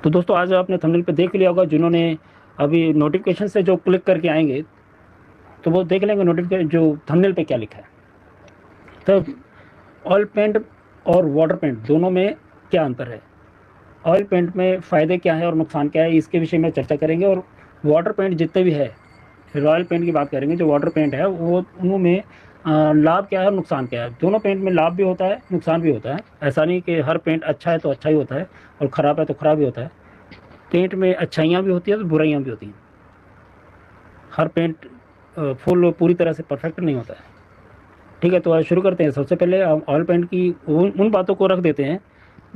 तो दोस्तों आज आपने थंबनेल पे देख लिया होगा, जिन्होंने अभी नोटिफिकेशन से जो क्लिक करके आएंगे तो वो देख लेंगे नोटिफिकेशन जो थंबनेल पे क्या लिखा है। तो ऑयल पेंट और वाटर पेंट दोनों में क्या अंतर है, ऑयल पेंट में फ़ायदे क्या है और नुकसान क्या है, इसके विषय में चर्चा करेंगे। और वाटर पेंट जितने भी है, रॉयल पेंट की बात करेंगे, जो वाटर पेंट है वो उनमें लाभ क्या है और नुकसान क्या है। दोनों पेंट में लाभ भी होता है, नुकसान भी होता है। ऐसा नहीं कि हर पेंट अच्छा है तो अच्छा ही होता है और ख़राब है तो ख़राब ही होता है। पेंट में अच्छाइयाँ भी होती है तो बुराइयाँ भी होती हैं। हर पेंट फुल पूरी तरह से परफेक्ट नहीं होता है। ठीक है, तो आज शुरू करते हैं। सबसे पहले हम ऑयल पेंट की उन बातों को रख देते हैं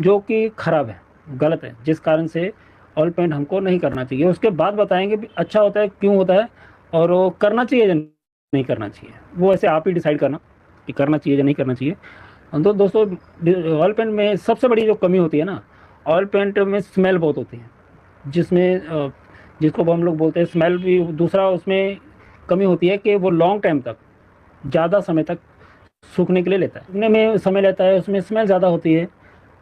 जो कि ख़राब है, गलत है, जिस कारण से ऑयल पेंट हमको नहीं करना चाहिए। उसके बाद बताएंगे भी अच्छा होता है, क्यों होता है, और वो करना चाहिए या नहीं करना चाहिए। वो ऐसे आप ही डिसाइड करना कि करना चाहिए या नहीं करना चाहिए। तो दोस्तों, ऑयल पेंट में सबसे बड़ी जो कमी होती है ना, ऑयल पेंट में स्मेल बहुत होती है, जिसमें जिसको हम लोग बोलते हैं स्मेल भी। दूसरा उसमें कमी होती है कि वो लॉन्ग टाइम तक, ज़्यादा समय तक सूखने के लिए लेता है, सूखने में समय लेता है, उसमें स्मेल ज़्यादा होती है।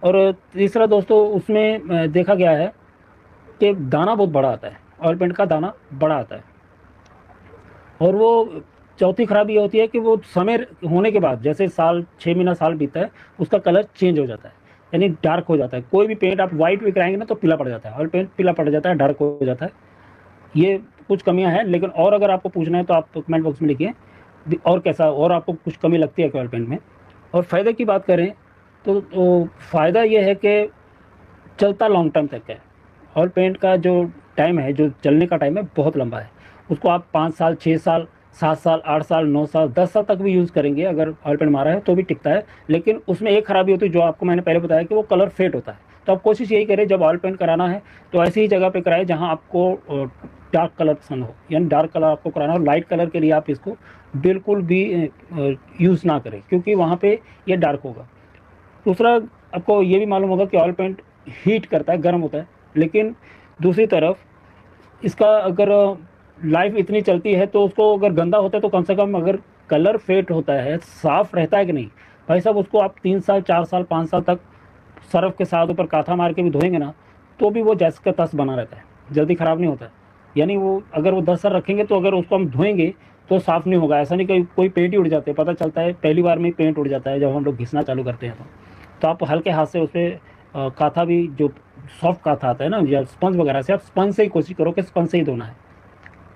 और तीसरा दोस्तों, उसमें देखा गया है कि दाना बहुत बड़ा आता है, ऑयल पेंट का दाना बड़ा आता है। और वो चौथी खराबी ये होती है कि वो समय होने के बाद, जैसे साल 6 महीना साल बीतता है, उसका कलर चेंज हो जाता है, यानी डार्क हो जाता है। कोई भी पेंट आप वाइट भी कराएंगे ना तो पीला पड़ जाता है, ऑयल पेंट पीला पड़ जाता है, डार्क हो जाता है। ये कुछ कमियां हैं, लेकिन और अगर आपको पूछना है तो आप कमेंट बॉक्स में लिखिए और कैसा, और आपको कुछ कमी लगती है ऑयल पेंट में। और फ़ायदे की बात करें तो फ़ायदा ये है कि चलता लॉन्ग टर्म तक है। ऑयल पेंट का जो टाइम है, जो चलने का टाइम है, बहुत लंबा है। उसको आप 5 साल, 6 साल, 7 साल, 8 साल, 9 साल, 10 साल तक भी यूज़ करेंगे, अगर ऑयल पेंट मारा है तो भी टिकता है। लेकिन उसमें एक खराबी होती है, जो आपको मैंने पहले बताया, कि वो कलर फेड होता है। तो आप कोशिश यही करें, जब ऑयल पेंट कराना है तो ऐसी ही जगह पे कराएं जहाँ आपको डार्क कलर पसंद हो, यानी डार्क कलर आपको कराना हो। लाइट कलर के लिए आप इसको बिल्कुल भी यूज़ ना करें, क्योंकि वहाँ पे ये डार्क होगा। दूसरा, आपको ये भी मालूम होगा कि ऑयल पेंट हीट करता है, गर्म होता है। लेकिन दूसरी तरफ इसका अगर लाइफ इतनी चलती है तो उसको अगर गंदा होता है तो कम से कम, अगर कलर फेड होता है, साफ़ रहता है कि नहीं, भाई साहब, उसको आप 3 साल, 4 साल, 5 साल तक सर्फ के साथ ऊपर काथा मार के भी धोएंगे ना, तो भी वो जैसे का तस बना रहता है, जल्दी ख़राब नहीं होता है। यानी वो अगर वो 10 साल रखेंगे तो अगर उसको हम धोएंगे तो साफ़ नहीं होगा। ऐसा नहीं कि कोई पेंट ही उड़ जाते हैं, पता चलता है पहली बार में ही पेंट उड़ जाता है जब हम लोग घिसना चालू करते हैं। तो आप हल्के हाथ से उस पर काथा भी, जो सॉफ्ट काथा आता है ना, या स्पंज वगैरह से, आप स्पंज से ही कोशिश करो कि स्पंज से ही धोना है।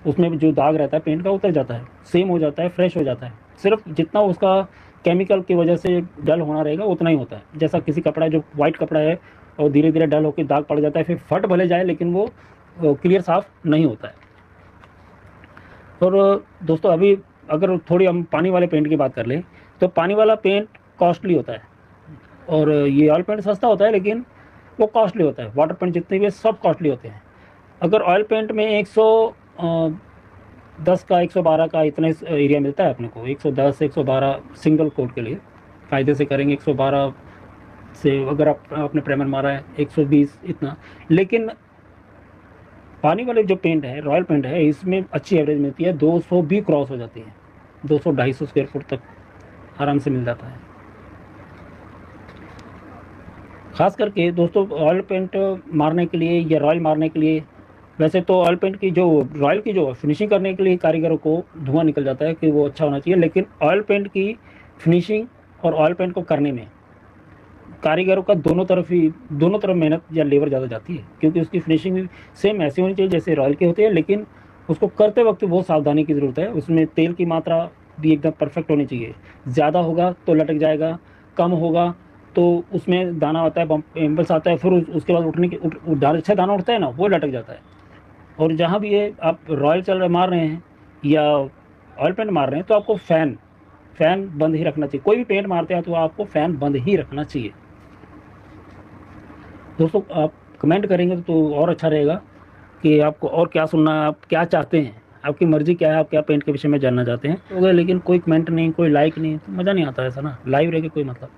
उसमें भी जो दाग रहता है पेंट का उतर जाता है, सेम हो जाता है, फ्रेश हो जाता है। सिर्फ जितना उसका केमिकल की वजह से डल होना रहेगा उतना ही होता है। जैसा किसी कपड़ा, जो वाइट कपड़ा है और धीरे धीरे डल होकर दाग पड़ जाता है, फिर फट भले जाए लेकिन वो क्लियर साफ नहीं होता है। और दोस्तों, अभी अगर थोड़ी हम पानी वाले पेंट की बात कर लें तो पानी वाला पेंट कॉस्टली होता है, और ये ऑयल पेंट सस्ता होता है लेकिन वो कॉस्टली होता है। वाटर पेंट जितने भी सब कॉस्टली होते हैं। अगर ऑयल पेंट में 110 का, 112 का इतना एरिया मिलता है अपने को, 110, 112 सिंगल कोट के लिए फ़ायदे से करेंगे। 112 से अगर आपने प्राइमर मारा है 120 इतना। लेकिन पानी वाले जो पेंट है, रॉयल पेंट है, इसमें अच्छी एवरेज मिलती है, 200 भी क्रॉस हो जाती है, 200, 250 स्क्वायर फुट तक आराम से मिल जाता है। खास करके दोस्तों, ऑयल पेंट मारने के लिए या रॉयल मारने के लिए, वैसे तो ऑयल पेंट की जो, रॉयल की जो फिनिशिंग करने के लिए कारीगरों को धुआं निकल जाता है कि वो अच्छा होना चाहिए। लेकिन ऑयल पेंट की फिनिशिंग और ऑयल पेंट को करने में कारीगरों का दोनों तरफ मेहनत या लेबर ज़्यादा जाती है, क्योंकि उसकी फिनिशिंग भी सेम ऐसी होनी चाहिए जैसे रॉयल की होती है। लेकिन उसको करते वक्त बहुत सावधानी की ज़रूरत है। उसमें तेल की मात्रा भी एकदम परफेक्ट होनी चाहिए। ज़्यादा होगा तो लटक जाएगा, कम होगा तो उसमें दाना आता है, एम्पल्स आता है, फिर उसके बाद उठने के अच्छा दाना उठता है ना, वो लटक जाता है। और जहाँ भी ये आप रॉयल मार रहे हैं या ऑयल पेंट मार रहे हैं तो आपको फ़ैन बंद ही रखना चाहिए। कोई भी पेंट मारते हैं तो आपको फ़ैन बंद ही रखना चाहिए। दोस्तों, आप कमेंट करेंगे तो और अच्छा रहेगा कि आपको और क्या सुनना है, आप क्या चाहते हैं, आपकी मर्ज़ी क्या है, आप क्या पेंट के विषय में जानना चाहते हैं। तो अगर लेकिन कोई कमेंट नहीं, कोई लाइक नहीं, तो मज़ा नहीं आता ऐसा ना, लाइव रह के कोई मतलब।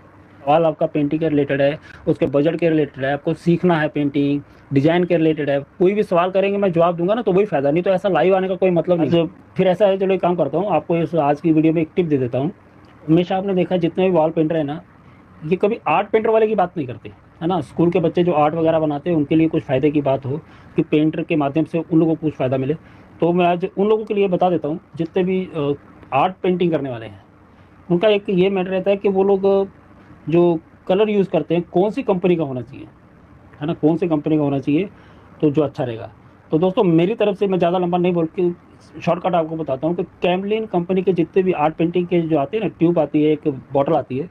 सवाल आपका पेंटिंग के रिलेटेड है, उसके बजट के रिलेटेड है, आपको सीखना है पेंटिंग डिज़ाइन के रिलेटेड है, कोई भी सवाल करेंगे मैं जवाब दूंगा ना, तो वही फ़ायदा, नहीं तो ऐसा लाइव आने का कोई मतलब नहीं। फिर ऐसा है, चलो एक काम करता हूँ, आपको इस आज की वीडियो में एक टिप दे देता हूँ। हमेशा आपने देखा जितने भी वॉल पेंटर है ना, ये कभी आर्ट पेंटर वाले की बात नहीं करते। है ना, स्कूल के बच्चे जो आर्ट वगैरह बनाते हैं उनके लिए कुछ फ़ायदे की बात हो कि पेंटर के माध्यम से उन लोगों को कुछ फ़ायदा मिले। तो मैं आज उन लोगों के लिए बता देता हूँ जितने भी आर्ट पेंटिंग करने वाले हैं, उनका एक ये मैटर रहता है कि वो लोग जो कलर यूज़ करते हैं कौन सी कंपनी का होना चाहिए, है ना, कौन सी कंपनी का होना चाहिए तो जो अच्छा रहेगा। तो दोस्तों मेरी तरफ से मैं ज़्यादा लंबा नहीं बोल के शॉर्टकट आपको बताता हूँ कि कैमलिन कंपनी के जितने भी आर्ट पेंटिंग के जो आते हैं ना, ट्यूब आती है, एक बॉटल आती है,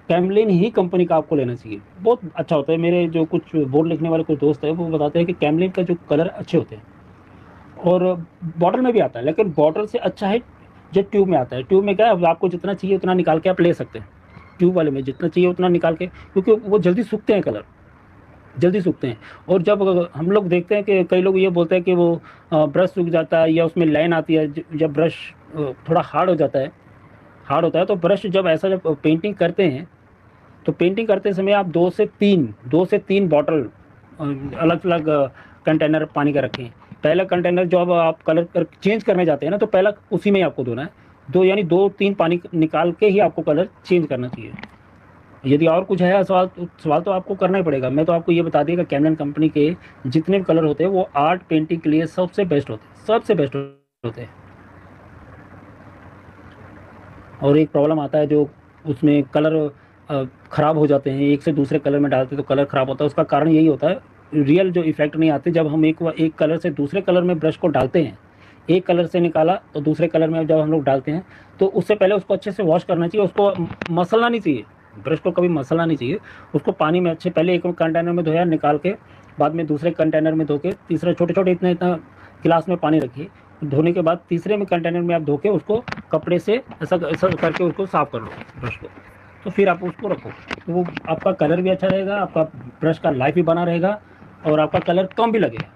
कैमलिन ही कंपनी का आपको लेना चाहिए, बहुत अच्छा होता है। मेरे जो कुछ बोर्ड लिखने वाले कुछ दोस्त हैं वो बताते हैं कि कैमलिन का जो कलर अच्छे होते हैं, और बॉटल में भी आता है, लेकिन बॉटल से अच्छा है जो ट्यूब में आता है। ट्यूब में क्या है, आपको जितना चाहिए उतना निकाल के आप ले सकते हैं, ट्यूब वाले में जितना चाहिए उतना निकाल के, क्योंकि वो जल्दी सूखते हैं, कलर जल्दी सूखते हैं। और जब हम लोग देखते हैं कि कई लोग ये बोलते हैं कि वो ब्रश सूख जाता है या उसमें लाइन आती है, जब ब्रश थोड़ा हार्ड हो जाता है, हार्ड होता है, तो ब्रश जब ऐसा जब पेंटिंग करते हैं तो पेंटिंग करते समय आप दो से तीन बॉटल अलग अलग कंटेनर पानी का रखें। पहला कंटेनर जब आप कलर चेंज करने जाते हैं ना, तो पहला उसी में ही आपको धोना है, यानी 2-3 पानी निकाल के ही आपको कलर चेंज करना चाहिए। यदि और कुछ है सवाल तो आपको करना ही पड़ेगा। मैं तो आपको ये बता दिया कि कैमलिन कंपनी के जितने भी कलर होते हैं वो आर्ट पेंटिंग के लिए सबसे बेस्ट होते हैं, सबसे बेस्ट होते हैं। और एक प्रॉब्लम आता है जो उसमें कलर ख़राब हो जाते हैं, एक से दूसरे कलर में डालते तो कलर ख़राब होता है, उसका कारण यही होता है, रियल जो इफेक्ट नहीं आते जब हम एक कलर से दूसरे कलर में ब्रश को डालते हैं। एक कलर से निकाला तो दूसरे कलर में जब हम लोग डालते हैं तो उससे पहले उसको अच्छे से वॉश करना चाहिए, उसको मसलना नहीं चाहिए, ब्रश को कभी मसलना नहीं चाहिए। उसको पानी में अच्छे पहले एक कंटेनर में धोया, निकाल के बाद में दूसरे कंटेनर में धो के, तीसरा छोटे छोटे इतना इतना गिलास में पानी रखिए, धोने के बाद तीसरे में कंटेनर में आप धो के उसको कपड़े से ऐसा ऐसा करके उसको साफ़ कर लो ब्रश को, तो फिर आप उसको रखो, तो वो आपका कलर भी अच्छा रहेगा, आपका ब्रश का लाइफ भी बना रहेगा, और आपका कलर कम भी लगेगा।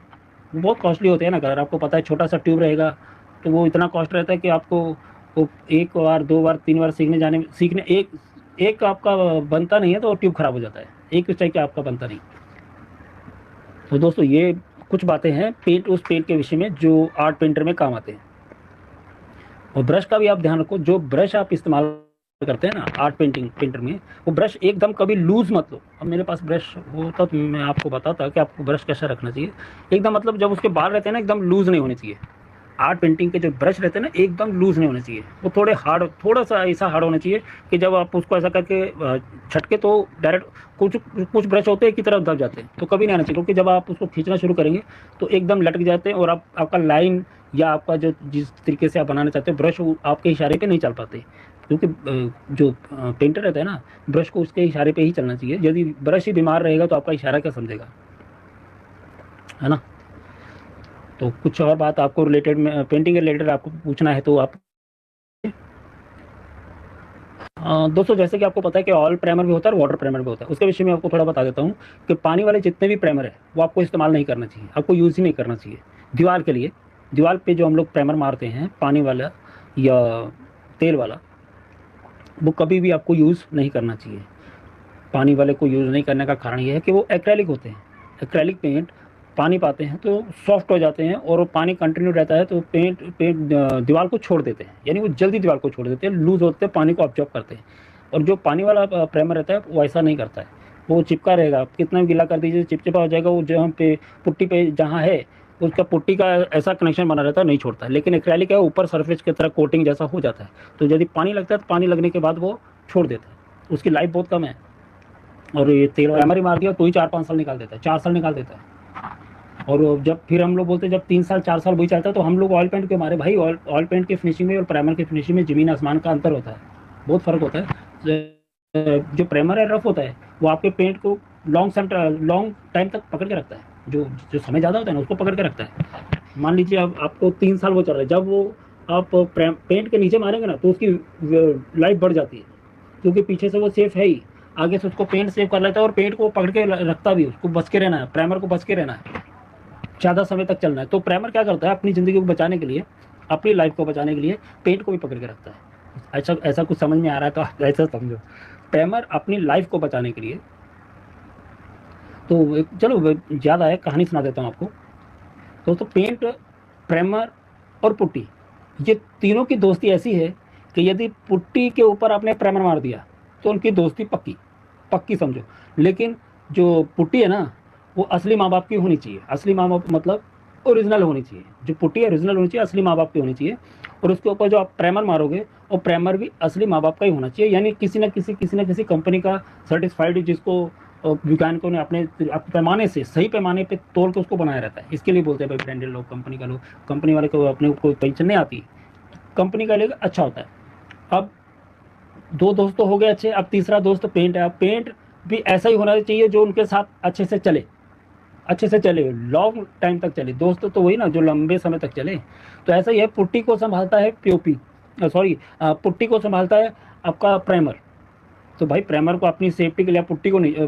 बहुत कॉस्टली होते हैं ना कलर, आपको पता है, छोटा सा ट्यूब रहेगा तो वो इतना कॉस्ट रहता है कि आपको वो एक बार 2 बार 3 बार सीखने एक आपका बनता नहीं है तो ट्यूब खराब हो जाता है, एक टाइप का आपका बनता नहीं। तो दोस्तों ये कुछ बातें हैं उस पेंट के विषय में जो आर्ट पेंटर में काम आते हैं। और ब्रश का भी आप ध्यान रखो, जो ब्रश आप इस्तेमाल करते हैं ना आर्ट पेंटर में, वो ब्रश एकदम कभी लूज मत लो। अब मेरे पास ब्रश होता तो मैं आपको बताता कि आपको ब्रश कैसा रखना चाहिए, एकदम मतलब जब उसके बाल रहते हैं ना एकदम लूज नहीं होने चाहिए। आर्ट पेंटिंग के जो ब्रश रहते हैं ना एकदम लूज नहीं होने चाहिए, वो थोड़ा सा ऐसा हार्ड होना चाहिए कि जब आप उसको ऐसा करके छटके तो डायरेक्ट, कुछ ब्रश होते हैं की तरफ दब जाते हैं, तो कभी नहीं आना चाहिए, क्योंकि जब आप उसको खींचना शुरू करेंगे तो एकदम लटक जाते हैं और आपका लाइन या आपका जो जिस तरीके से आप बनाना चाहते हो ब्रश, आपके इशारे पे नहीं चल पाते, क्योंकि जो पेंटर रहता है ना, ब्रश को उसके इशारे पे ही चलना चाहिए। यदि ब्रश ही बीमार रहेगा तो आपका इशारा क्या समझेगा, है ना। तो कुछ और बात आपको रिलेटेड में पेंटिंग के रिलेटेड आपको पूछना है तो आप दोस्तों, जैसे कि आपको पता है कि ऑयल प्राइमर भी होता है और वाटर प्राइमर भी होता है, उसके विषय में आपको थोड़ा बता देता हूँ कि पानी वाले जितने भी प्राइमर है वो आपको इस्तेमाल नहीं करना चाहिए, आपको यूज़ ही नहीं करना चाहिए। दीवार के लिए, दीवार पे जो हम लोग प्राइमर मारते हैं पानी वाला या तेल वाला, वो कभी भी आपको यूज़ नहीं करना चाहिए। पानी वाले को यूज़ नहीं करने का कारण ये है कि वो एक्रेलिक होते हैं, एक्रेलिक पेंट पानी पाते हैं तो सॉफ्ट हो जाते हैं, और वो पानी कंटिन्यू रहता है तो पेंट दीवार को छोड़ देते हैं, यानी वो जल्दी दीवार को छोड़ देते हैं, लूज़ होते हैं, पानी को ऑब्जॉर्ब करते हैं। और जो पानी वाला प्राइमर रहता है वो ऐसा नहीं करता है, वो चिपका रहेगा, आप कितना भी गीला कर दीजिए चिपचिपा हो जाएगा, वो जहाँ पे पुट्टी पे जहाँ है उसका पुट्टी का ऐसा कनेक्शन बना रहता है, नहीं छोड़ता है। लेकिन एक्रेलिक है ऊपर सरफेस की तरह कोटिंग जैसा हो जाता है, तो यदि पानी लगता है तो पानी लगने के बाद वो छोड़ देता है, उसकी लाइफ बहुत कम है। और ये तेल प्राइमर ही मार दिया तो ही 4-5 साल निकाल देता है, 4 साल निकाल देता है। और जब फिर हम लोग बोलते हैं जब 3 साल 4 साल वही चलता है, तो हम लोग ऑयल पेंट के मारे भाई, ऑयल पेंट की फिनिशिंग में और प्राइमर की फिनिशिंग में ज़मीन आसमान का अंतर होता है, बहुत फ़र्क होता है। जो प्राइमर है रफ होता है वो आपके पेंट को लॉन्ग टाइम तक पकड़ के रखता है, जो जो समय ज़्यादा होता है ना उसको पकड़ के रखता है। मान लीजिए अब आपको 3 साल वो चल रहा है, जब वो आप पेंट के नीचे मारेंगे ना तो उसकी लाइफ बढ़ जाती है, क्योंकि पीछे से वो सेफ है ही, आगे से उसको पेंट सेव कर लेता है और पेंट को पकड़ के रखता भी, उसको बच के रहना है, प्राइमर को बच के रहना है, ज़्यादा समय तक चलना है। तो प्राइमर क्या करता है, अपनी ज़िंदगी को बचाने के लिए, अपनी लाइफ को बचाने के लिए पेंट को भी पकड़ के रखता है। ऐसा कुछ समझ में आ रहा है तो आप ऐसा समझो, प्राइमर अपनी लाइफ को बचाने के लिए। तो चलो ज़्यादा है, कहानी सुना देता हूँ आपको। दोस्तों पेंट, प्राइमर और पुट्टी, ये तीनों की दोस्ती ऐसी है कि यदि पुट्टी के ऊपर आपने प्राइमर मार दिया तो उनकी दोस्ती पक्की समझो। लेकिन जो पुट्टी है ना, वो असली माँ बाप की होनी चाहिए। असली माँ बाप मतलब ओरिजिनल होनी चाहिए। जो पुट्टी है ओरिजिनल होनी चाहिए, असली माँ बाप की होनी चाहिए। और उसके ऊपर जो आप प्राइमर मारोगे, वो प्राइमर भी असली माँ बाप का ही होना चाहिए। यानी किसी न किसी कंपनी का सर्टिफाइड, जिसको वैज्ञानिकों ने अपने पैमाने से, सही पैमाने पे तोल के उसको बनाया रहता है। इसके लिए बोलते हैं भाई ब्रांडेड लोग, कंपनी का लोग। कंपनी वाले को अपने कोई पेंशन नहीं आती, कंपनी का लेकर अच्छा होता है। अब दो दोस्त तो हो गए अच्छे, अब तीसरा दोस्त पेंट है। अब पेंट भी ऐसा ही होना चाहिए जो उनके साथ अच्छे से चले, अच्छे से चले, लॉन्ग टाइम तक चले। दोस्त तो वही ना जो लंबे समय तक चले। तो ऐसा ही है, पुट्टी को संभालता है पीओपी, सॉरी, पुट्टी को संभालता है आपका प्राइमर। तो भाई प्राइमर को अपनी सेफ्टी के लिए, पुट्टी को नहीं,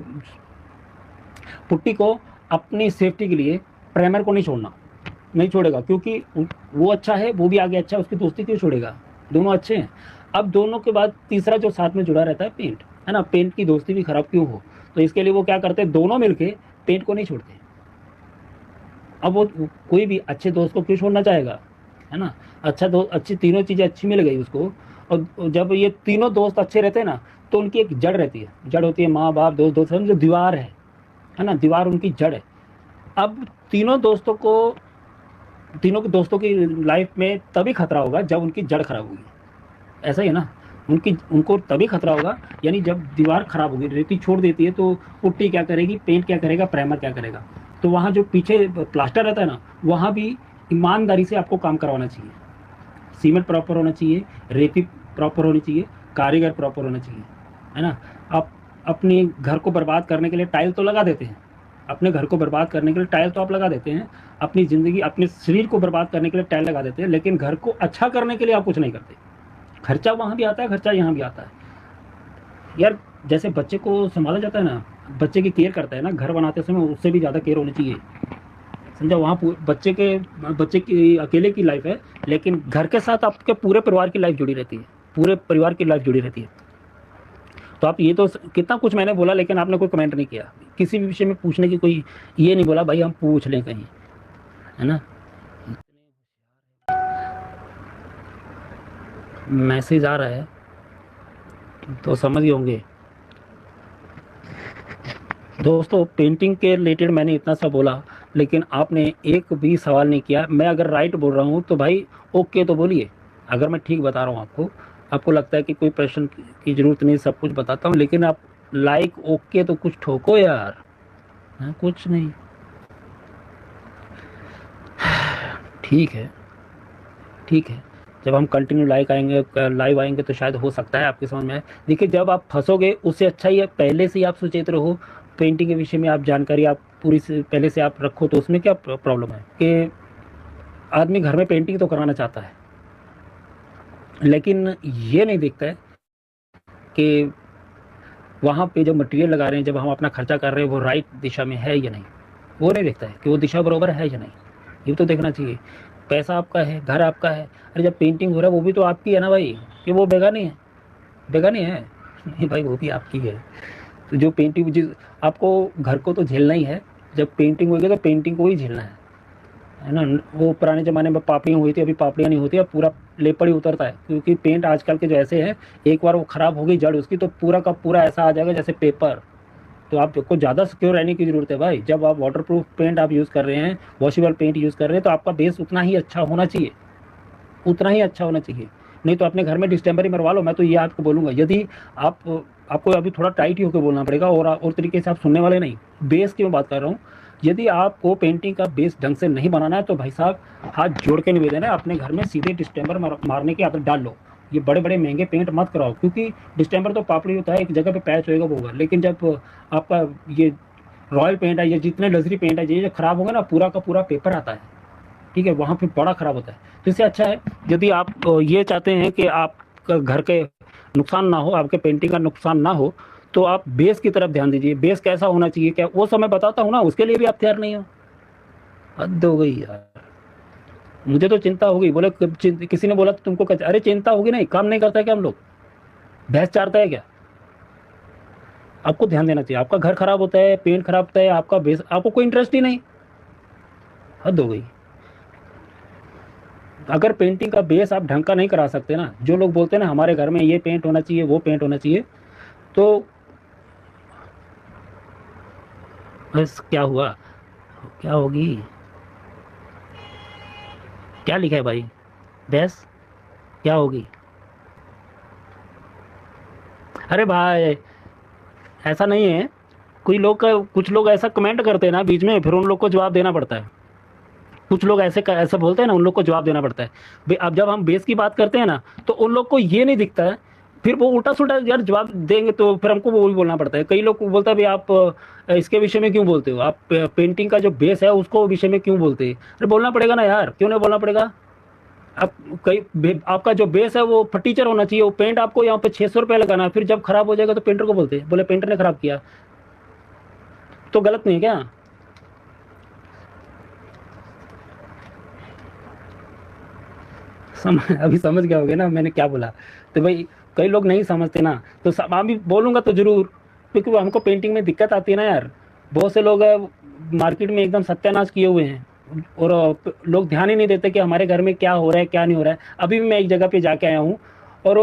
पुट्टी को अपनी सेफ्टी के लिए प्राइमर को नहीं छोड़ना, नहीं छोड़ेगा, क्योंकि वो अच्छा है, वो भी आगे अच्छा है, उसकी दोस्ती क्यों छोड़ेगा, दोनों अच्छे हैं। अब दोनों के बाद तीसरा जो साथ में जुड़ा रहता है पेंट, है ना, पेंट की दोस्ती भी खराब क्यों हो। तो इसके लिए वो क्या करते हैं, दोनों मिलके पेंट को नहीं छोड़ते। अब वो कोई भी अच्छे दोस्त को क्यों छोड़ना चाहेगा, है ना। अच्छा दोस्त, अच्छी तीनों चीज़ें अच्छी मिल गई उसको। और जब ये तीनों दोस्त अच्छे रहते हैं ना, तो उनकी एक जड़ रहती है, जड़ होती है माँ बाप दोस्त, दोस्त जो दीवार है ना, दीवार उनकी जड़ है। अब तीनों के दोस्तों की लाइफ में तभी खतरा होगा जब उनकी जड़ खराब होगी। ऐसा ही है ना, उनको तभी खतरा होगा, यानी जब दीवार खराब होगी, रेती छोड़ देती है, तो पुट्टी क्या करेगी, पेंट क्या करेगा, प्राइमर क्या करेगा। तो वहाँ जो पीछे प्लास्टर रहता है ना, वहाँ भी ईमानदारी से आपको काम करवाना चाहिए। सीमेंट प्रॉपर होना चाहिए, रेती प्रॉपर होनी चाहिए, कारीगर प्रॉपर होना चाहिए, है ना। आप अपने घर को बर्बाद करने के लिए टाइल तो लगा देते हैं, अपने घर को बर्बाद करने के लिए टाइल तो आप लगा देते हैं, अपनी ज़िंदगी, अपने शरीर को बर्बाद करने के लिए टाइल लगा देते हैं, लेकिन घर को अच्छा करने के लिए आप कुछ नहीं करते। खर्चा वहाँ भी आता है, खर्चा यहाँ भी आता है यार। जैसे बच्चे को संभाला जाता है ना, बच्चे की केयर करता है ना, घर बनाते समय उससे भी ज़्यादा केयर होनी चाहिए, समझा। वहाँ बच्चे की अकेले की लाइफ है, लेकिन घर के साथ आपके पूरे परिवार की लाइफ जुड़ी रहती है, पूरे परिवार की लाइफ जुड़ी रहती है। तो आप ये तो कितना कुछ मैंने बोला, लेकिन आपने कोई कमेंट नहीं किया, किसी भी विषय में पूछने की कोई ये नहीं बोला भाई हम पूछ लें कहीं, है ना। मैसेज आ रहा है तो समझ गए होंगे दोस्तों। पेंटिंग के रिलेटेड मैंने इतना सा बोला, लेकिन आपने एक भी सवाल नहीं किया। मैं अगर राइट बोल रहा हूँ तो भाई ओके तो बोलिए, अगर मैं ठीक बता रहा हूँ आपको लगता है कि कोई प्रश्न की ज़रूरत नहीं, सब कुछ बताता हूँ, लेकिन आप लाइक ओके तो कुछ ठोको यार, हाँ कुछ नहीं। ठीक है, ठीक है, जब हम कंटिन्यू लाइव आएंगे तो शायद हो सकता है आपके समझ में आए। देखिए जब आप फंसोगे उससे अच्छा ही है पहले से ही आप सचेत रहो, पेंटिंग के विषय में आप जानकारी आप पूरी से पहले से आप रखो, तो उसमें क्या प्रॉब्लम है कि आदमी घर में पेंटिंग तो करवाना चाहता है, लेकिन ये नहीं देखता है कि वहाँ पे जो मटेरियल लगा रहे हैं, जब हम अपना खर्चा कर रहे हैं, वो राइट दिशा में है या नहीं। वो नहीं देखता है कि वो दिशा बराबर है या नहीं, ये तो देखना चाहिए। पैसा आपका है, घर आपका है, अरे जब पेंटिंग हो रहा है वो भी तो आपकी है ना भाई, कि वो बेगानी है, बेगानी है नहीं भाई, वो भी आपकी है। तो जो पेंटिंग जिस आपको घर को तो झेलना ही है, जब पेंटिंग होगी तो पेंटिंग को ही झेलना है ना। वो पुराने ज़माने में पापड़ियाँ हुई थी, अभी पापड़ियाँ नहीं होती, अब पूरा लेपड़ ही उतरता है, क्योंकि पेंट आजकल के जो ऐसे हैं, एक बार वो ख़राब हो गई जड़ उसकी तो पूरा का पूरा ऐसा आ जाएगा जैसे पेपर। तो आपको ज़्यादा सिक्योर रहने की ज़रूरत है भाई। जब आप वाटरप्रूफ पेंट आप यूज़ कर रहे हैं, वॉशेबल पेंट यूज़ कर रहे हैं, तो आपका बेस उतना ही अच्छा होना चाहिए, उतना ही अच्छा होना चाहिए। नहीं तो अपने घर में डिस्टेम्बर ही मरवा लो। मैं तो ये आपको बोलूँगा, यदि आपको अभी थोड़ा टाइट ही होकर बोलना पड़ेगा, और तरीके से आप सुनने वाले नहीं, बेस की मैं बात कर रहा हूँ। यदि आपको पेंटिंग का बेस ढंग से नहीं बनाना है तो भाई साहब हाथ जोड़ के निवेदन है, अपने घर में सीधे डिस्टेम्बर मारने की आदत डाल लो। ये बड़े बड़े महंगे पेंट मत कराओ, क्योंकि डिस्टेम्बर तो पापड़ी होता है, एक जगह पे पैच होएगा वो होगा, लेकिन जब आपका ये रॉयल पेंट है, ये जितने लग्जरी पेंट है, ये जब खराब होगा ना, पूरा का पूरा पेपर आता है, ठीक है, वहाँ पे बड़ा खराब होता है। तो इससे अच्छा है, यदि आप ये चाहते हैं कि आपका घर के नुकसान ना हो, आपके पेंटिंग का नुकसान ना हो, तो आप बेस की तरफ ध्यान दीजिए। बेस कैसा होना चाहिए, क्या वो समय बताता हूँ ना, उसके लिए भी आप तैयार नहीं हो। हद हो गई यार, मुझे तो चिंता हो गई। बोले किसी ने बोला तो तुमको कैसे, अरे चिंता होगी नहीं, काम नहीं करता है क्या हम लोग, भैंस चारता है क्या। आपको ध्यान देना चाहिए। आपका घर खराब होता है, पेंट खराब होता है, आपका बेस, आपको कोई इंटरेस्ट ही नहीं, हद हो गई। अगर पेंटिंग का बेस आप ढंग का नहीं करा सकते ना, जो लोग बोलते हैं ना हमारे घर में ये पेंट होना चाहिए, वो पेंट होना चाहिए, तो बस क्या हुआ, क्या होगी, क्या लिखा है भाई, भैंस क्या होगी? अरे भाई ऐसा नहीं है, कोई लोग का कुछ लोग ऐसा कमेंट करते हैं ना बीच में, फिर उन लोग को जवाब देना पड़ता है। कुछ लोग ऐसे बोलते हैं ना, उन लोग को जवाब देना पड़ता है। भाई अब जब हम बेस की बात करते हैं ना, तो उन लोग को ये नहीं दिखता है, फिर वो उल्टा सुल्टा यार जवाब देंगे, तो फिर हमको वो भी बोलना पड़ता है। कई लोग को बोलता है भाई आप इसके विषय में क्यों बोलते हो, आप पेंटिंग का जो बेस है उसको विषय में क्यों बोलते हैं? अरे बोलना पड़ेगा ना यार, क्यों नहीं बोलना पड़ेगा? आप आपका जो बेस है वो फर्नीचर होना चाहिए, वो पेंट आपको यहाँ पे 600 रुपये लगाना है, फिर जब खराब हो जाएगा तो पेंटर को बोलते हैं, बोले पेंटर ने खराब किया, तो गलत नहीं है क्या? अभी समझ गए होगे ना मैंने क्या बोला? तो भाई कई लोग नहीं समझते ना, तो अभी बोलूंगा तो जरूर, क्योंकि वो हमको पेंटिंग में दिक्कत आती है ना यार। बहुत से लोग मार्केट में एकदम सत्यानाश किए हुए हैं, और लोग ध्यान ही नहीं देते कि हमारे घर में क्या हो रहा है क्या नहीं हो रहा है। अभी भी मैं एक जगह पे जाके आया हूँ, और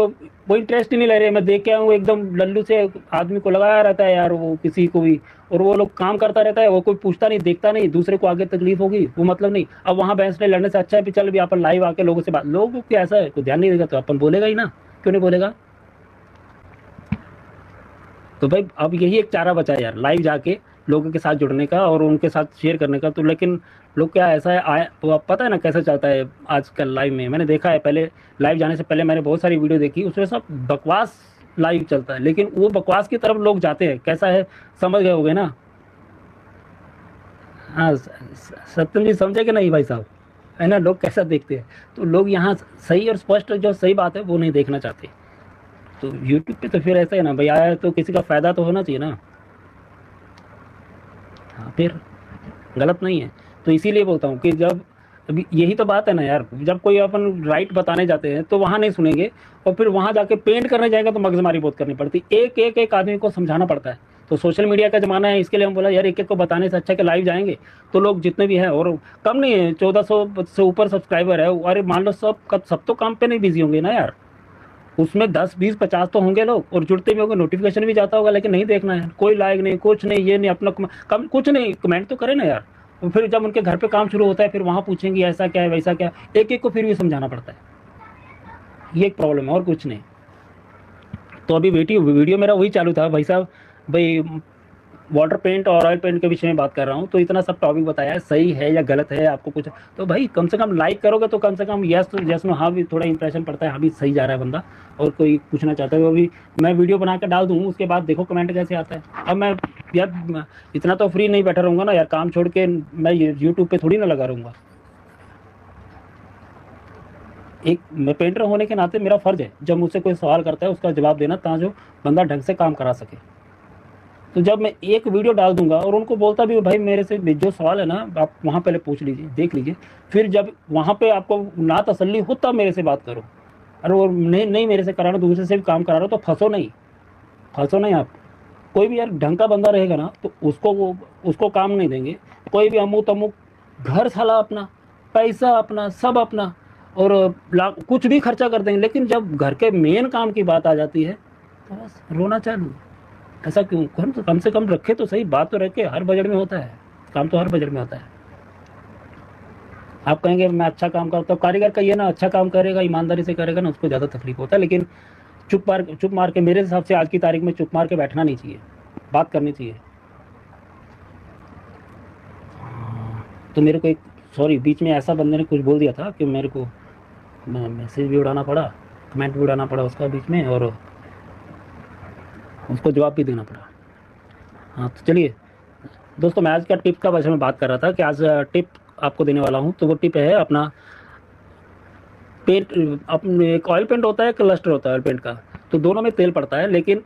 वो इंटरेस्ट ही नहीं ले रहे। मैं देख के आया हूँ एकदम लल्लू से आदमी को लगाया रहता है यार, वो किसी को भी, और वो लोग काम करता रहता है, वो कोई पूछता नहीं देखता नहीं, दूसरे को आगे तकलीफ होगी वो मतलब नहीं। अब वहाँ भैंस ने लड़ने से अच्छा है कि चल भी अपन लाइव आके लोगों से बात, लोगों को ऐसा है कोई ध्यान नहीं देगा तो अपन बोलेगा ही ना, क्यों नहीं बोलेगा? तो भाई अब यही एक चारा बचा है यार, लाइव जाके लोगों के साथ जुड़ने का और उनके साथ शेयर करने का। तो लेकिन लोग क्या ऐसा है आए, तो अब पता है ना कैसा चलता है आजकल लाइव में। मैंने देखा है, पहले लाइव जाने से पहले मैंने बहुत सारी वीडियो देखी, उसमें सब बकवास लाइव चलता है, लेकिन वो बकवास की तरफ लोग जाते हैं, कैसा है समझ गए होगे ना? हाँ सत्यम जी समझे कि नहीं भाई साहब, है ना? लोग कैसा देखते हैं, तो लोग यहाँ सही और स्पष्ट जो सही बात है वो नहीं देखना चाहते। तो यूट्यूब पे तो फिर ऐसा है ना भाई, आया है तो किसी का फ़ायदा तो होना चाहिए ना। हाँ फिर गलत नहीं है। तो इसीलिए बोलता हूँ कि जब, अभी यही तो बात है ना यार, जब कोई अपन राइट बताने जाते हैं तो वहाँ नहीं सुनेंगे, और फिर वहाँ जाके पेंट करने जाएगा तो मगजमारी बहुत करनी पड़ती, एक आदमी को समझाना पड़ता है। तो सोशल मीडिया का ज़माना है, इसके लिए हम बोला यार एक एक को बताने से अच्छा कि लाइव जाएंगे, तो लोग जितने भी हैं, और कम नहीं है, 1400 से ऊपर सब्सक्राइबर है। अरे मान लो सब तो काम पे नहीं बिजी होंगे ना यार, उसमें 10 20 50 तो होंगे लोग, और जुड़ते भी होंगे, नोटिफिकेशन भी जाता होगा, लेकिन नहीं देखना है, कोई लाइक नहीं कुछ नहीं, ये नहीं अपना कम कुछ नहीं, कमेंट तो करे ना यार। और फिर जब उनके घर पे काम शुरू होता है फिर वहाँ पूछेंगे ऐसा क्या है वैसा क्या है, एक एक को फिर भी समझाना पड़ता है। ये एक प्रॉब्लम है और कुछ नहीं। तो अभी वीडियो वीडियो मेरा वही चालू था भाई साहब, भाई वाटर पेंट और ऑयल पेंट के विषय में बात कर रहा हूँ, तो इतना सब टॉपिक बताया है, सही है या गलत है आपको कुछ, तो भाई कम से कम लाइक करोगे तो कम से कम यस यस में हाँ भी थोड़ा इंप्रेशन पड़ता है, हाँ भी सही जा रहा है बंदा। और कोई पूछना चाहता है वो भी मैं वीडियो बना कर डाल दूँ, उसके बाद देखो कमेंट कैसे आता है। अब मैं यार इतना तो फ्री नहीं बैठा रहूँगा ना यार, काम छोड़ के मैं यूट्यूब पर थोड़ी ना लगा रहूँगा। एक मैं पेंटर होने के नाते मेरा फ़र्ज़ है जब मुझसे कोई सवाल करता है उसका जवाब देना, ताकि जो बंदा ढंग से काम करा सके। तो जब मैं एक वीडियो डाल दूंगा और उनको बोलता भी भाई मेरे से जो सवाल है ना आप वहाँ पहले पूछ लीजिए देख लीजिए, फिर जब वहाँ पे आपको ना तसल्ली हो तब मेरे से बात करो। अरे वो नहीं नहीं मेरे से कराना, दूसरे से भी काम करा रहा हो तो फंसो नहीं आप। कोई भी यार ढंग का बंदा रहेगा ना तो उसको काम नहीं देंगे। कोई भी अमुक तमुक, घर साला अपना, पैसा अपना, सब अपना, और कुछ भी खर्चा कर देंगे, लेकिन जब घर के मेन काम की बात आ जाती है तो बस रोना चालू। ऐसा क्यों? कम से कम रखे तो सही, बात तो रखे, हर बजट में होता है काम, तो हर बजट में होता है। आप कहेंगे मैं अच्छा काम करता हूँ, कारीगर का ये ना अच्छा काम करेगा ईमानदारी से करेगा ना उसको ज़्यादा तकलीफ होता है, लेकिन चुप मार के मेरे हिसाब से आज की तारीख में चुप मार के बैठना नहीं चाहिए, बात करनी चाहिए। तो मेरे को एक सॉरी बीच में ऐसा बंदे ने कुछ बोल दिया था कि मेरे को मैसेज भी उड़ाना पड़ा, कमेंट भी उड़ाना पड़ा उसका बीच में, और उसको जवाब भी देना पड़ा। हाँ तो चलिए दोस्तों, मैं आज का टिप का बारे में बात कर रहा था कि आज टिप आपको देने वाला हूँ। तो वो टिप है अपना पेंट, अपने एक ऑयल पेंट होता है एक लस्टर होता है ऑयल पेंट का, तो दोनों में तेल पड़ता है, लेकिन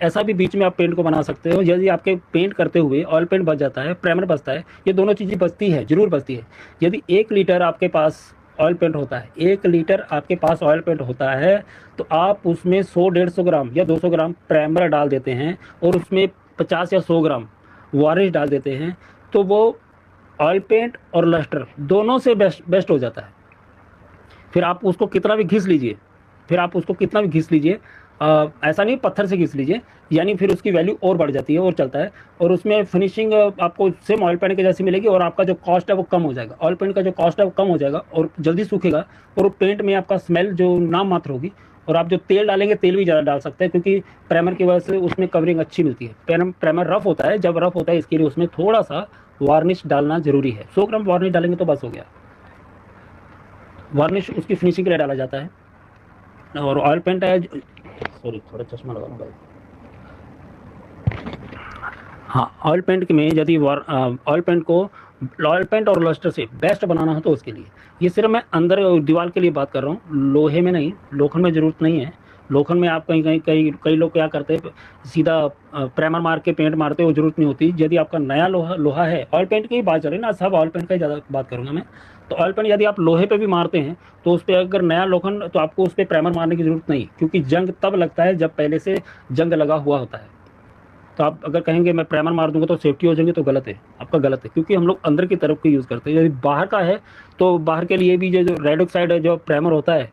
ऐसा भी बीच में आप पेंट को बना सकते हो। यदि आपके पेंट करते हुए ऑयल पेंट बच जाता है, प्राइमर बचता है, ये दोनों चीज़ें बचती है, जरूर बचती है। यदि 1 लीटर आपके पास ऑयल पेंट होता है, 1 लीटर आपके पास ऑयल पेंट होता है, तो आप उसमें 100-150 ग्राम या 200 ग्राम प्राइमर डाल देते हैं, और उसमें 50 या 100 ग्राम वारिश डाल देते हैं, तो वो ऑयल पेंट और लस्टर दोनों से बेस्ट हो जाता है। फिर आप उसको कितना भी घिस लीजिए, ऐसा नहीं पत्थर से घिस लीजिए, यानी फिर उसकी वैल्यू और बढ़ जाती है और चलता है, और उसमें फिनिशिंग आपको सेम ऑयल पेंट के जैसी मिलेगी, और आपका जो कॉस्ट है वो कम हो जाएगा। ऑयल पेंट का जो कॉस्ट है वो कम हो जाएगा और जल्दी सूखेगा, और पेंट में आपका स्मेल जो नाम मात्र होगी। और आप जो तेल डालेंगे, तेल भी ज़्यादा डाल सकते हैं, क्योंकि प्राइमर की वजह से उसमें कवरिंग अच्छी मिलती है। प्राइमर रफ होता है, जब रफ होता है इसके लिए उसमें थोड़ा सा वार्निश डालना जरूरी है। 100 ग्राम वार्निश डालेंगे तो बस हो गया। वार्निश उसकी फिनिशिंग के लिए डाला जाता है। और ऑयल पेंट है, सॉरी थोड़ा चश्मा लगा भाई। हाँ, ऑयल पेंट में यदि ऑयल पेंट को ऑयल पेंट और लस्टर से बेस्ट बनाना हो तो उसके लिए, ये सिर्फ मैं अंदर दीवार के लिए बात कर रहा हूँ, लोहे में नहीं, लोखंड में ज़रूरत नहीं है। लोखंड में आप कई लोग क्या करते हैं, सीधा प्राइमर मार के पेंट मारते हैं, वो जरूरत नहीं होती। यदि आपका नया लोहा लोहा है, ऑयल पेंट की बात चल रही ना, सब ऑयल पेंट का ही ज़्यादा बात करूँगा मैं। तो ऑयल पेंट यदि आप लोहे पे भी मारते हैं तो उस पर अगर नया लोखंड, तो आपको उस पर प्राइमर मारने की ज़रूरत नहीं, क्योंकि जंग तब लगता है जब पहले से जंग लगा हुआ होता है। तो आप अगर कहेंगे मैं प्राइमर मार दूंगा तो सेफ्टी हो जाएंगे, तो गलत है, आपका गलत है, क्योंकि हम लोग अंदर की तरफ का यूज़ करते हैं। यदि बाहर का है तो बाहर के लिए भी जो रेड ऑक्साइड जो प्राइमर होता है,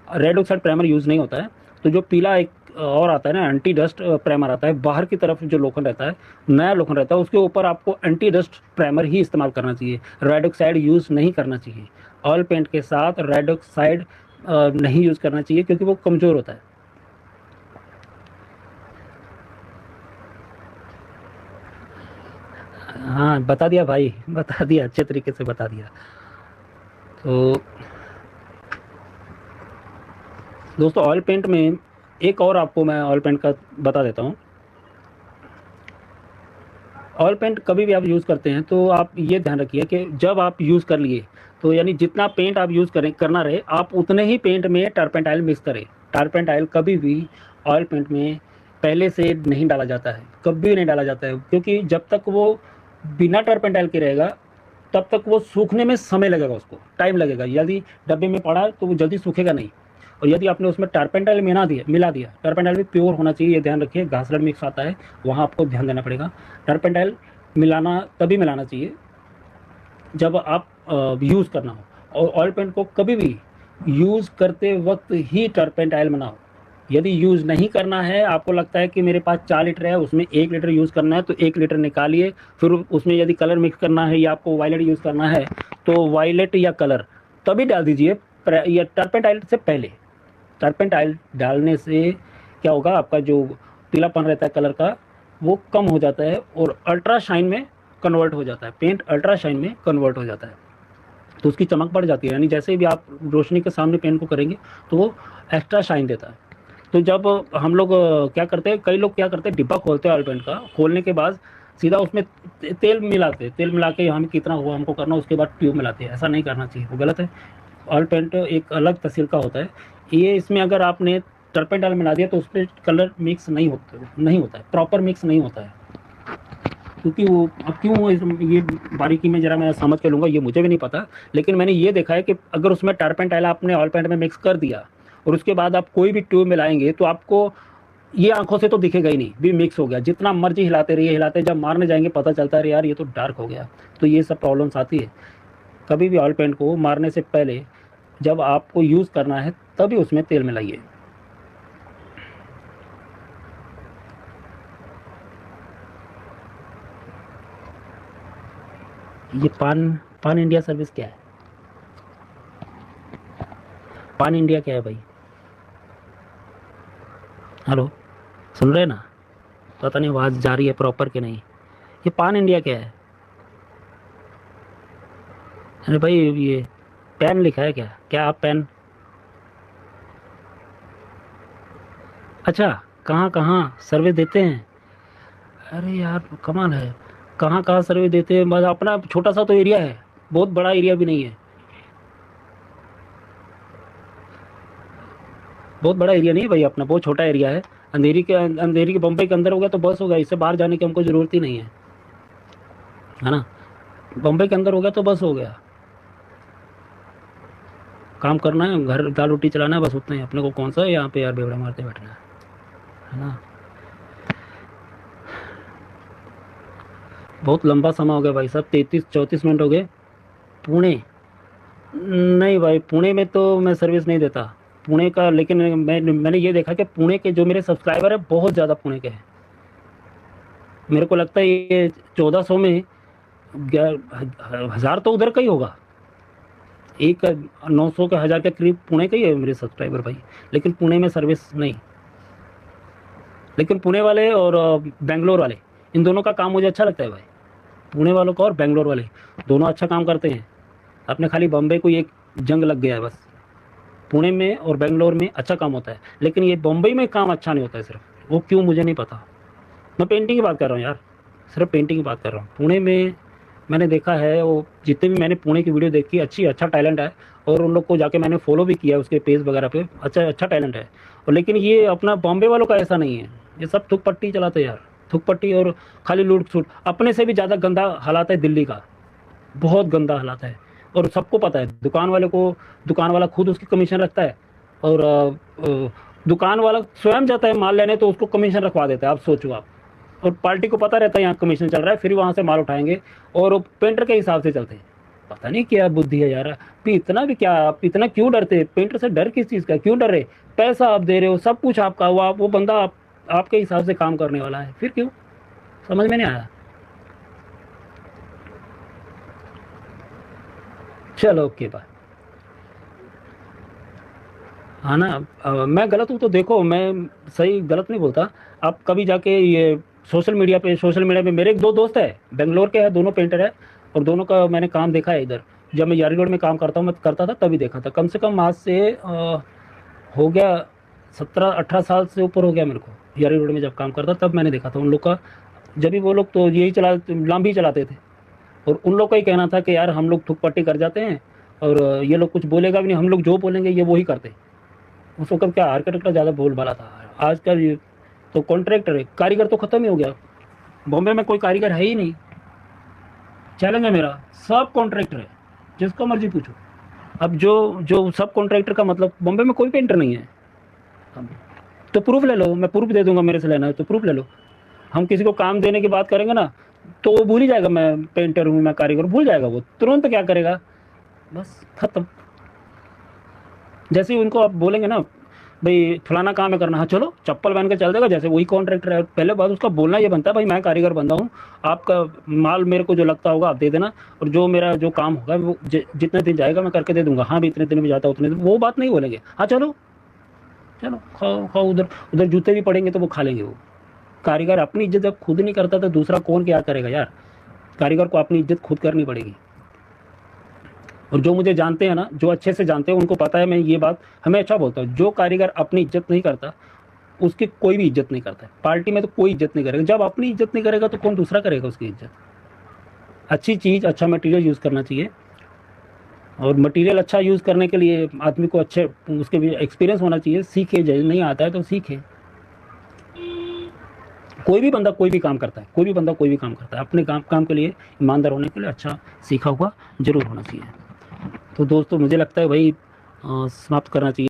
रेड ऑक्साइड प्राइमर यूज़ नहीं होता है। तो जो पीला एक और आता है ना, एंटी डस्ट प्राइमर आता है, बाहर की तरफ जो लोखंड रहता है, नया लोखंड रहता है, उसके ऊपर आपको एंटी डस्ट प्राइमर ही इस्तेमाल करना चाहिए, रेड ऑक्साइड यूज़ नहीं करना चाहिए। ऑयल पेंट के साथ रेड ऑक्साइड नहीं यूज़ करना चाहिए, क्योंकि वो कमज़ोर होता है। हाँ बता दिया भाई, बता दिया, अच्छे तरीके से बता दिया। तो दोस्तों, ऑयल पेंट में एक और आपको मैं ऑयल पेंट का बता देता हूँ। ऑयल पेंट कभी भी आप यूज़ करते हैं तो आप ये ध्यान रखिए कि जब आप यूज़ कर लिए, तो यानी जितना पेंट आप यूज़ करें करना रहे, आप उतने ही पेंट में टर्पेंटाइल मिक्स करें। टर्पेंटाइल कभी भी ऑयल पेंट में पहले से नहीं डाला जाता है, कभी नहीं डाला जाता है, क्योंकि जब तक वो बिना टर्पेंटाइल के रहेगा तब तक वो सूखने में समय लगेगा, उसको टाइम लगेगा। यदि डब्बे में पड़ा तो वो जल्दी सूखेगा नहीं। और यदि आपने उसमें टर्पेंटाइल मिला दिया, टर्पेंटाइल भी प्योर होना चाहिए, ये ध्यान रखिए। घासलट मिक्स आता है, वहाँ आपको ध्यान देना पड़ेगा। टर्पेंटाइल मिलाना तभी मिलाना चाहिए जब आप यूज़ करना हो, और ऑयल पेंट को कभी भी यूज़ करते वक्त ही टर्पेंटाइल बनाओ। यदि यूज़ नहीं करना है, आपको लगता है कि मेरे पास 4 लीटर है, उसमें 1 लीटर यूज़ करना है, तो 1 लीटर निकालिए। फिर उसमें यदि कलर मिक्स करना है या आपको वायलेट यूज़ करना है, तो वायलेट या कलर तभी डाल दीजिए, या टर्पेंटाइल से पहले। टर्पेंटाइल डालने से क्या होगा, आपका जो पीलापन रहता है कलर का, वो कम हो जाता है और अल्ट्रा शाइन में कन्वर्ट हो जाता है। पेंट अल्ट्रा शाइन में कन्वर्ट हो जाता है, तो उसकी चमक बढ़ जाती है। यानी जैसे भी आप रोशनी के सामने पेंट को करेंगे तो वो एक्स्ट्रा शाइन देता है। तो जब हम लोग क्या करते हैं, कई लोग क्या करते हैं, डिब्बा खोलते हैं ऑयल पेंट का, खोलने के बाद सीधा उसमें तेल मिलाते हैं, तेल मिला के हमें कितना हुआ हमको करना, उसके बाद ट्यूब मिलाते हैं। ऐसा नहीं करना चाहिए, वो गलत है। ऑयल पेंट एक अलग तस्वीर का होता है ये। इसमें अगर आपने टर्पेंटाइल मिला दिया तो उस पर कलर मिक्स नहीं होता है, प्रॉपर मिक्स नहीं होता है, क्योंकि वो अब क्यों ये बारीकी में जरा मैं समझ के लूँगा, ये मुझे भी नहीं पता। लेकिन मैंने ये देखा है कि अगर उसमें टर्पेंटाइल आपने ऑयल पेंट में मिक्स कर दिया और उसके बाद आप कोई भी ट्यूब मिलाएंगे, तो आपको ये आंखों से तो दिखेगा ही नहीं भी मिक्स हो गया। जितना मर्जी हिलाते रहिए, हिलाते, जब मारने जाएंगे पता चलता है यार ये तो डार्क हो गया। तो ये सब प्रॉब्लम्स आती है। कभी भी ऑयल पेंट को मारने से पहले, जब आपको यूज़ करना है, तभी उसमें तेल मिलाइए। ये पान पान इंडिया सर्विस क्या है? पान इंडिया क्या है भाई? हेलो, सुन रहे हैं ना? पता नहीं आवाज़ जा रही है प्रॉपर कि नहीं। ये पान इंडिया क्या है? अरे भाई, ये पेन लिखा है क्या? क्या आप पेन? अच्छा, कहाँ कहाँ सर्विस देते हैं? अरे यार कमाल है, कहाँ कहाँ सर्विस देते हैं। बस अपना छोटा सा तो एरिया है, बहुत बड़ा एरिया भी नहीं है, बहुत बड़ा एरिया नहीं है भाई अपना, बहुत छोटा एरिया है। अंधेरी के बम्बई के अंदर हो गया तो बस हो गया, इससे बाहर जाने की हमको ज़रूरत ही नहीं है ना। बम्बई के अंदर हो गया तो बस हो गया। काम करना है, घर दाल रोटी चलाना है, बस उतना ही। अपने को कौन सा है यहाँ पे यार बेवड़ा मारते बैठना है ना। बहुत लंबा समय हो गया भाई साहब, 33-34 मिनट हो गए। पुणे? नहीं भाई, पुणे में तो मैं सर्विस नहीं देता। पुणे का, लेकिन मैंने ये देखा कि पुणे के जो मेरे सब्सक्राइबर है बहुत ज़्यादा पुणे के हैं। मेरे को लगता है ये 1400 में 1000 तो उधर का ही होगा, एक 900 का 1000 के करीब पुणे का ही है मेरे सब्सक्राइबर भाई। लेकिन पुणे में सर्विस नहीं। लेकिन पुणे वाले और बेंगलोर वाले, इन दोनों का काम मुझे अच्छा लगता है भाई। पुणे वालों का और बेंगलोर वाले दोनों अच्छा काम करते हैं। अपने खाली बॉम्बे को एक जंग लग गया है बस। पुणे में और बेंगलोर में अच्छा काम होता है, लेकिन ये बम्बई में काम अच्छा नहीं होता है सिर्फ। वो क्यों मुझे नहीं पता। मैं पेंटिंग की बात कर रहा हूँ यार, सिर्फ पेंटिंग की बात कर रहा हूँ। पुणे में मैंने देखा है, वो जितने भी मैंने पुणे की वीडियो देखी, अच्छा टैलेंट है। और उन लोग को जाके मैंने फॉलो भी किया उसके पेज वगैरह पे, अच्छा टैलेंट है। और लेकिन ये अपना बॉम्बे वालों का ऐसा नहीं है। ये सब थुक पट्टी चलाते हैं यार, थुक पट्टी और खाली लूट सूट। अपने से भी ज़्यादा गंदा हालात है दिल्ली का, बहुत गंदा हालात है। और सबको पता है, दुकान वाले को, दुकान वाला खुद उसकी कमीशन रखता है। और दुकान वाला स्वयं जाता है माल लेने तो उसको कमीशन रखवा देता है। आप सोचो आप। और पार्टी को पता रहता है यहाँ कमीशन चल रहा है, फिर वहाँ से माल उठाएंगे और वो पेंटर के हिसाब से चलते हैं। पता नहीं क्या बुद्धि है यार। इतना भी क्या, आप इतना क्यों डरते? पेंटर से डर किस चीज़ का, क्यों डर रहे? पैसा आप दे रहे हो, सब कुछ आपका, वो बंदा आपके हिसाब से काम करने वाला है, फिर क्यों? समझ में नहीं आया। चलो ओके बाय। हाँ ना, मैं गलत हूँ तो देखो, मैं सही गलत नहीं बोलता। आप कभी जाके ये सोशल मीडिया पे मेरे एक दो दोस्त है, बेंगलोर के हैं, दोनों पेंटर है। और दोनों का मैंने काम देखा है इधर। जब मैं यारी रोड में काम करता हूँ, मैं करता था तभी देखा था। कम से कम आज से हो गया 17-18 साल से ऊपर हो गया मेरे को। यारी रोड में जब काम करता तब मैंने देखा था उन लोग का। जब भी वो लोग तो यही लाम चलाते थे। और उन लोग का ही कहना था कि यार हम लोग ठुक पट्टी कर जाते हैं और ये लोग कुछ बोलेगा भी नहीं, हम लोग जो बोलेंगे ये वही करते। उस वक्त क्या आर्किटेक्ट का ज़्यादा बोलबाला था। आजकल ये तो कॉन्ट्रैक्टर है, कारीगर तो ख़त्म ही हो गया। बॉम्बे में कोई कारीगर है ही नहीं। चैलेंज है मेरा, सब कॉन्ट्रैक्टर है, जिसको मर्जी पूछो। अब जो जो सब कॉन्ट्रैक्टर का मतलब बॉम्बे में कोई पेंटर नहीं है। अब तो प्रूफ ले लो, मैं प्रूफ दे दूंगा, मेरे से लेना है तो प्रूफ ले लो। हम किसी को काम देने की बात करेंगे ना, तो वो भूल ही जाएगा मैं पेंटर हूँ, मैं कारीगर, भूल जाएगा वो तुरंत। क्या करेगा, बस खत्म। जैसे ही उनको आप बोलेंगे ना भाई फलाना काम है करना, हाँ चलो चप्पल पहन के चल देगा, जैसे वही कॉन्ट्रैक्टर है। पहले बात उसका बोलना ये बनता है, भाई मैं कारीगर बंदा हूँ, आपका माल मेरे को जो लगता होगा आप दे देना, और जो मेरा जो काम होगा वो जितने दिन जाएगा मैं करके दे दूंगा। हाँ भी इतने दिन में जाता उतने दिन, वो बात नहीं बोलेंगे। हाँ चलो चलो खाओ खाओ, उधर उधर जूते भी पड़ेंगे तो वो खा लेंगे वो। कारीगर अपनी इज्जत जब खुद नहीं करता तो दूसरा कौन क्या करेगा यार। कारीगर को अपनी इज्जत खुद करनी पड़ेगी। और जो मुझे जानते हैं ना, जो अच्छे से जानते हैं, उनको पता है मैं ये बात हमेशा बोलता हूँ, जो कारीगर अपनी इज्जत नहीं करता उसकी कोई भी इज्जत नहीं करता है। पार्टी में तो कोई इज्जत नहीं करेगा। जब अपनी इज्जत नहीं करेगा तो कौन दूसरा करेगा उसकी इज्जत। अच्छी चीज़, अच्छा मटेरियल यूज़ करना चाहिए। और मटेरियल अच्छा यूज़ करने के लिए आदमी को अच्छे उसके भी एक्सपीरियंस होना चाहिए। सीखे, जैसे नहीं आता है तो सीखे। कोई भी बंदा कोई भी काम करता है, कोई भी बंदा कोई भी काम करता है, अपने काम के लिए ईमानदार होने के लिए अच्छा सीखा हुआ जरूर होना चाहिए। तो दोस्तों मुझे लगता है भाई समाप्त करना चाहिए।